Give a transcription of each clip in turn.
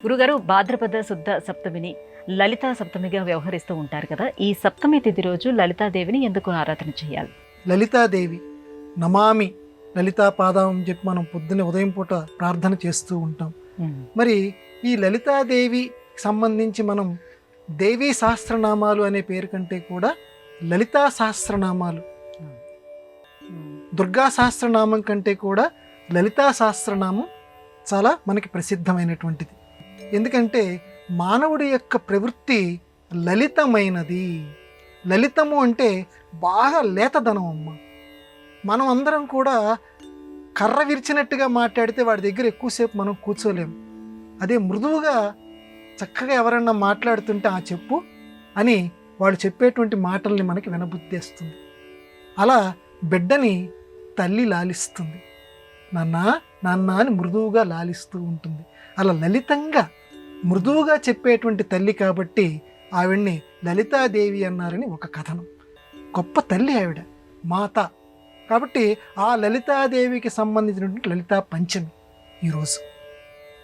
గురుగారు, భాద్రపద శుద్ధ సప్తమిని లలితా సప్తమిగా వ్యవహరిస్తూ ఉంటారు కదా. ఈ సప్తమి తిథి రోజు లలితాదేవిని ఎందుకు ఆరాధన చేయాలి? లలితాదేవి నమామి లలితా పాదం అని చెప్పి మనం పొద్దున్నే ఉదయం పూట ప్రార్థన చేస్తూ ఉంటాం. మరి ఈ లలితాదేవి సంబంధించి మనం దేవీ సహస్రనామాలు అనే పేరు కంటే కూడా లలితా సహస్రనామాలు, దుర్గా సహస్రనామం కంటే కూడా లలితా సహస్రనామం చాలా మనకి ప్రసిద్ధమైనటువంటిది. ఎందుకంటే మానవుడి యొక్క ప్రవృత్తి లలితమైనది. లలితము అంటే బాగా లేతదనం అమ్మ. మనం అందరం కూడా కర్ర విరిచినట్టుగా మాట్లాడితే వాడి దగ్గర ఎక్కువసేపు మనం కూర్చోలేము. అదే మృదువుగా చక్కగా ఎవరన్నా మాట్లాడుతుంటే ఆ చెప్పు అని వాళ్ళు చెప్పేటువంటి మాటల్ని మనకి వినబుద్ధేస్తుంది. అలా బిడ్డని తల్లి లాలిస్తుంది, నాన్న నాన్న అని మృదువుగా లాలిస్తూ ఉంటుంది. అలా లలితంగా మృదువుగా చెప్పేటువంటి తల్లి కాబట్టి ఆవిడ్ని లలితాదేవి అన్నారని ఒక కథనం. గొప్ప తల్లి ఆవిడ, మాత. కాబట్టి ఆ లలితాదేవికి సంబంధించినటువంటి లలితా పంచమి ఈరోజు.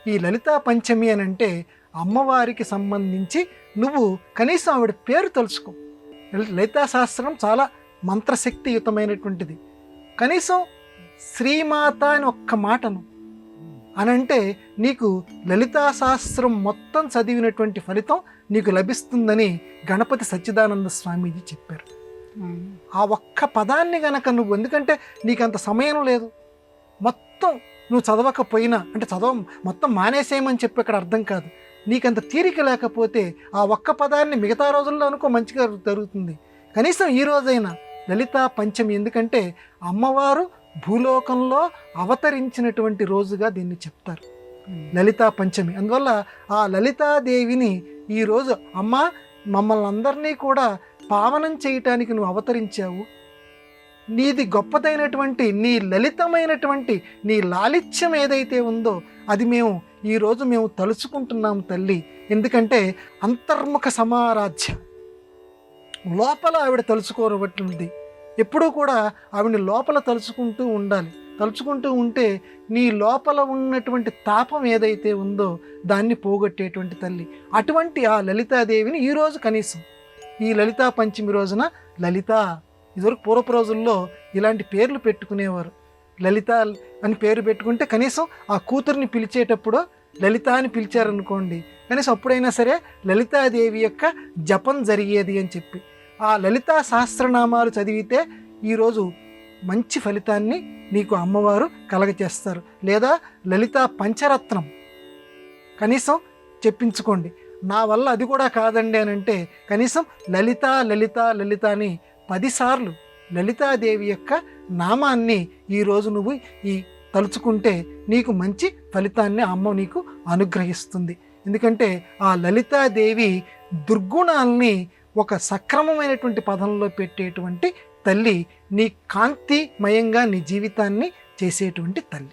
ఈ లలితా పంచమి అని అంటే అమ్మవారికి సంబంధించి నువ్వు కనీసం ఆవిడ పేరు తలుచుకో. లలితా శాస్త్రం చాలా మంత్రశక్తియుతమైనటువంటిది. కనీసం శ్రీమాత అని ఒక్క మాటను అనంటే నీకు లలితా శాస్త్రం మొత్తం చదివినటువంటి ఫలితం నీకు లభిస్తుందని గణపతి సచ్చిదానంద స్వామీజీ చెప్పారు. ఆ ఒక్క పదాన్ని గనక నువ్వు, ఎందుకంటే నీకు అంత సమయం లేదు, మొత్తం నువ్వు చదవకపోయినా అంటే మొత్తం మానేసేయమని చెప్పి అక్కడ అర్థం కాదు. నీకంత తీరిక లేకపోతే ఆ ఒక్క పదాన్ని మిగతా రోజుల్లో అనుకో మంచిగా జరుగుతుంది. కనీసం ఈ రోజైనా లలితా పంచమి, ఎందుకంటే అమ్మవారు భూలోకంలో అవతరించినటువంటి రోజుగా దీన్ని చెప్తారు లలితా పంచమి. అందువల్ల ఆ లలితాదేవిని ఈరోజు అమ్మ మమ్మల్ని అందరినీ కూడా పావనం చేయటానికి నువ్వు అవతరించావు. నీది గొప్పదైనటువంటి నీ లలితమైనటువంటి నీ లాలిత్యం ఏదైతే ఉందో అది ఈరోజు మేము తలుచుకుంటున్నాం తల్లి. ఎందుకంటే అంతర్ముఖ సమారాధ్య, లోపల ఆవిడ తలుచుకోనబట్టింది. ఎప్పుడూ కూడా ఆవిడని లోపల తలుచుకుంటూ ఉండాలి. తలుచుకుంటూ ఉంటే నీ లోపల ఉన్నటువంటి తాపం ఏదైతే ఉందో దాన్ని పోగొట్టేటువంటి తల్లి. అటువంటి ఆ లలితాదేవిని ఈరోజు కనీసం ఈ లలితా పంచమి రోజున లలిత, ఇదివరకు పూర్వపు రోజుల్లో ఇలాంటి పేర్లు పెట్టుకునేవారు. లలిత అని పేరు పెట్టుకుంటే కనీసం ఆ కూతుర్ని పిలిచేటప్పుడు లలిత అని పిలిచారనుకోండి, కనీసం అప్పుడైనా సరే లలితాదేవి యొక్క జపం జరిగేది అని చెప్పి. ఆ లలితా సహస్రనామాలు చదివితే ఈరోజు మంచి ఫలితాన్ని నీకు అమ్మవారు కలగచేస్తారు. లేదా లలితా పంచరత్నం కనీసం చెప్పించుకోండి. నా వల్ల అది కూడా కాదండి అని అంటే కనీసం లలిత లలిత లలిత అని 10 సార్లు లలితాదేవి యొక్క నామాన్ని ఈరోజు నువ్వు తలుచుకుంటే నీకు మంచి ఫలితాన్ని అమ్మ నీకు అనుగ్రహిస్తుంది. ఎందుకంటే ఆ లలితాదేవి దుర్గుణాల్ని ఒక సక్రమమైనటువంటి పదంలో పెట్టేటువంటి తల్లి, నీ కాంతిమయంగా నీ జీవితాన్ని చేసేటువంటి తల్లి.